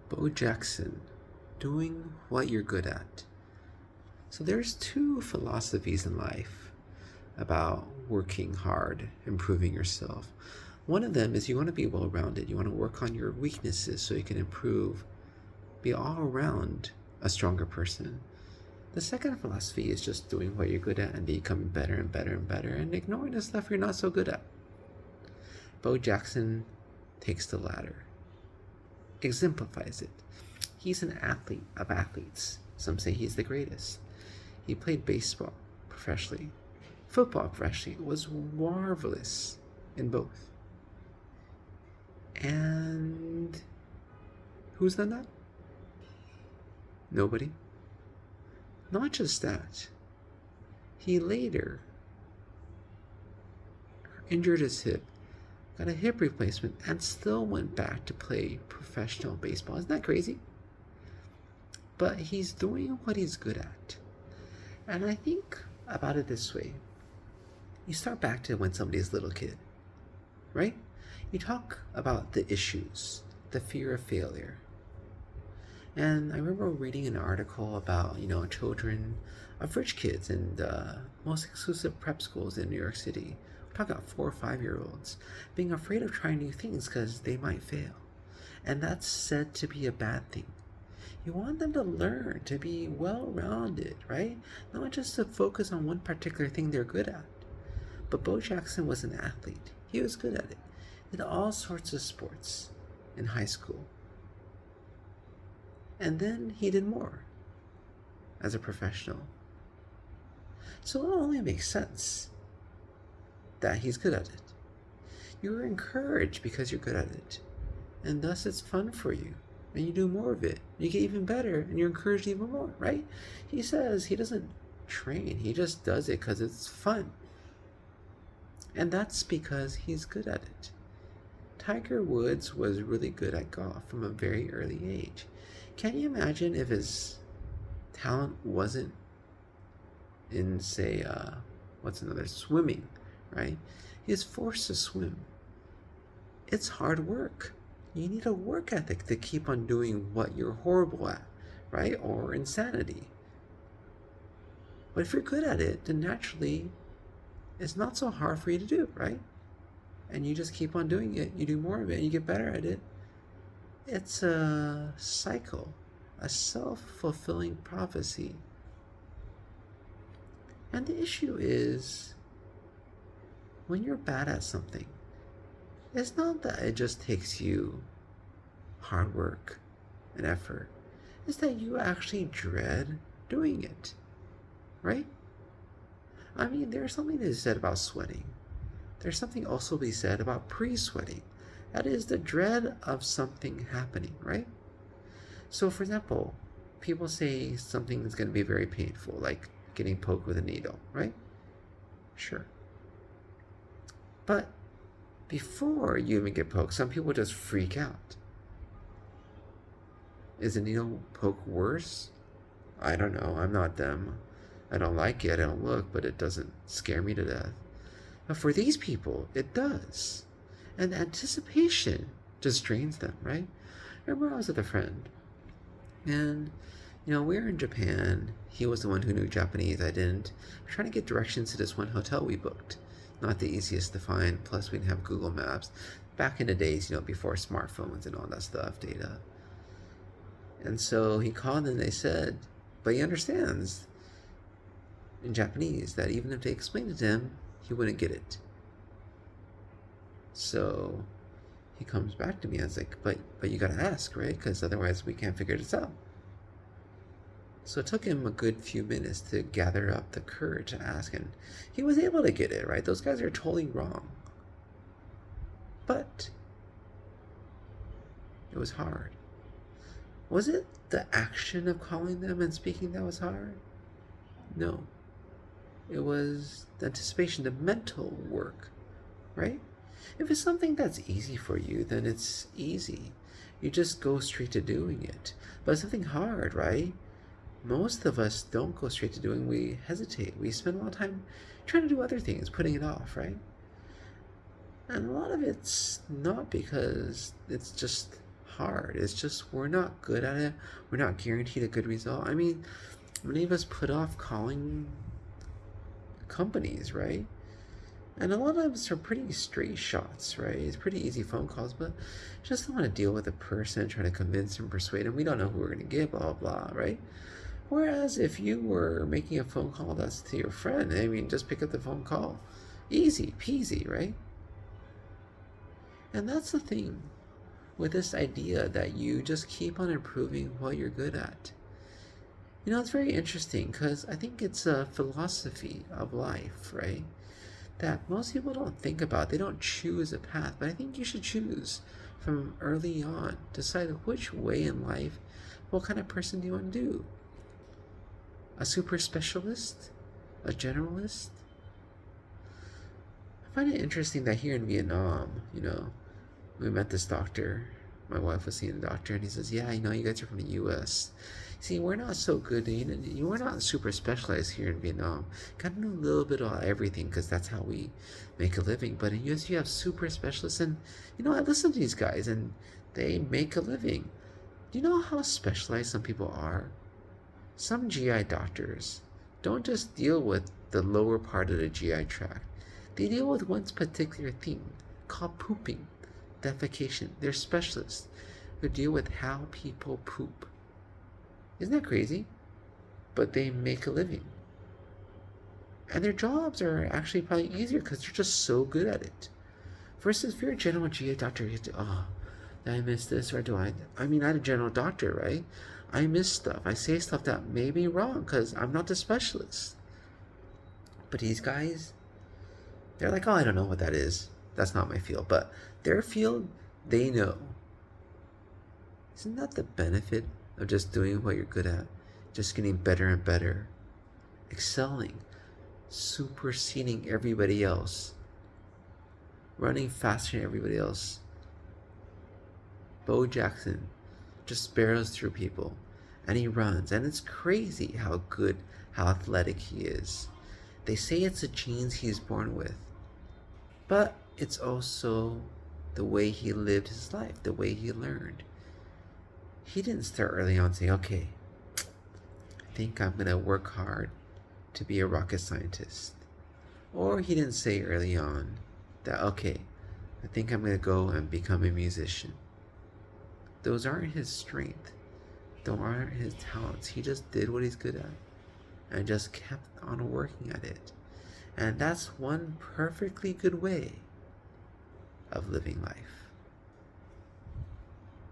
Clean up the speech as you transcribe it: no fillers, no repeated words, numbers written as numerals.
Bo Jackson, doing what you're good at. So there's two philosophies in life about working hard, improving yourself. One of them is you want to be well-rounded. You want to work on your weaknesses so you can improve, be all around a stronger person. The second philosophy is just doing what you're good at and becoming better and better and better and ignoring the stuff you're not so good at. Bo Jackson takes the latter, exemplifies it. He's an athlete of athletes. Some say he's the greatest. He played baseball professionally, football professionally, was marvelous in both. And who's done that? Nobody. Not just that, he later injured his hip, got a hip replacement, and still went back to play professional baseball. Isn't that crazy? But he's doing what he's good at. And I think about it this way. You start back to when somebody's a little kid, right? You talk about the issues, the fear of failure. And I remember reading an article about, children of rich kids in the most exclusive prep schools in New York City. We're talking about 4 or 5-year-olds being afraid of trying new things because they might fail. And that's said to be a bad thing. You want them to learn, to be well-rounded, right? Not just to focus on one particular thing they're good at. But Bo Jackson was an athlete. He was good at it. Did all sorts of sports in high school. And then he did more as a professional. So it only makes sense that he's good at it. You're encouraged because you're good at it. And thus it's fun for you. And you do more of it. You get even better and you're encouraged even more, right? He says he doesn't train. He just does it because it's fun. And that's because he's good at it. Tiger Woods was really good at golf from a very early age. Can you imagine if his talent wasn't in, say, swimming, right? He is forced to swim. It's hard work. You need a work ethic to keep on doing what you're horrible at, right? Or insanity. But if you're good at it, then naturally, it's not so hard for you to do, right? And you just keep on doing it. You do more of it, and you get better at it. It's a cycle, a self-fulfilling prophecy. And the issue is, when you're bad at something, it's not that it just takes you hard work and effort. It's that you actually dread doing it, right? I mean, there's something to be said about sweating. There's something also to be said about pre-sweating. That is the dread of something happening, right? So, for example, people say something is going to be very painful, like getting poked with a needle, right? Sure. But before you even get poked, some people just freak out. Is a needle poke worse? I don't know. I'm not them. I don't like it. I don't look, but it doesn't scare me to death. But for these people, it does. And the anticipation just drains them, right? I remember I was with a friend, and we were in Japan. He was the one who knew Japanese. I didn't. We're trying to get directions to this one hotel we booked. Not the easiest to find. Plus, we didn't have Google Maps. Back in the days, before smartphones and all that stuff, data. And so he called and they said, but he understands in Japanese that even if they explained it to him, he wouldn't get it. So he comes back to me. I was like, but you gotta ask, right? Because otherwise we can't figure this out. So it took him a good few minutes to gather up the courage to ask, and he was able to get it, right? Those guys are totally wrong. But it was hard. Was it the action of calling them and speaking that was hard? No. It was the anticipation, the mental work, right? If it's something that's easy for you, then it's easy. You just go straight to doing it. But it's something hard, right? Most of us don't go straight to doing, we hesitate. We spend a lot of time trying to do other things, putting it off, right? And a lot of it's not because it's just hard. It's just we're not good at it. We're not guaranteed a good result. I mean, many of us put off calling companies, right? And a lot of us are pretty straight shots, right? It's pretty easy phone calls, but just don't want to deal with a person, trying to convince them, persuade them. We don't know who we're going to get, blah, blah, blah, right? Whereas if you were making a phone call that's to your friend, I mean, just pick up the phone call. Easy peasy, right? And that's the thing with this idea that you just keep on improving what you're good at. You know, it's very interesting because I think it's a philosophy of life, right? That most people don't think about. They don't choose a path, but I think you should choose from early on. Decide which way in life, what kind of person do you want to do? A super specialist? A generalist? I find it interesting that here in Vietnam, we met this doctor. My wife was seeing a doctor, and he says, "Yeah, you guys are from the U.S. See, we're not so good. We're not super specialized here in Vietnam. Got to know a little bit about everything because that's how we make a living. But in U.S., you have super specialists, and I listen to these guys, and they make a living. Do you know how specialized some people are? Some GI doctors don't just deal with the lower part of the GI tract. They deal with one particular thing called pooping, defecation. They're specialists who deal with how people poop. Isn't that crazy? But they make a living. And their jobs are actually probably easier because they're just so good at it. Versus if you're a general GI doctor, you have to, did I miss this or do I'm not a general doctor, right? I miss stuff. I say stuff that may be wrong because I'm not the specialist. But these guys, they're like, I don't know what that is. That's not my field. But their field, they know. Isn't that the benefit of just doing what you're good at? Just getting better and better. Excelling. Superseding everybody else. Running faster than everybody else. Bo Jackson just barrels through people. And he runs. And it's crazy how athletic he is. They say it's the genes he's born with. But it's also the way he lived his life, the way he learned. He didn't start early on saying, okay, I think I'm going to work hard to be a rocket scientist. Or he didn't say early on that, okay, I think I'm going to go and become a musician. Those aren't his strength. Those aren't his talents. He just did what he's good at and just kept on working at it. And that's one perfectly good way of living life.